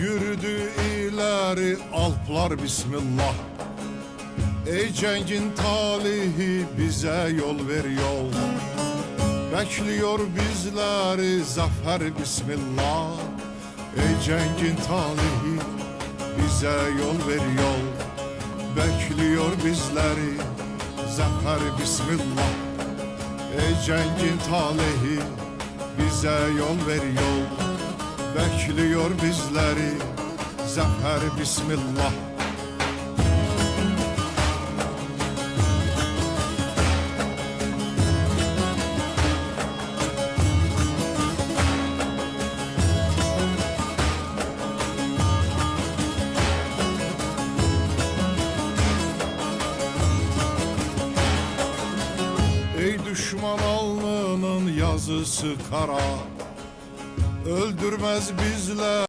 Yürüdü ileri alplar bismillah. Ey cengin talihi bize yol ver yol. Bekliyor bizleri zafer bismillah. Ey cengin talihi bize yol ver yol. Bekliyor bizleri zafer bismillah. Ey cengin talihi bize yol ver yol. Bekliyor bizleri zafer bismillah. Ey düşman alnının yazısı kara, öldürmez bizler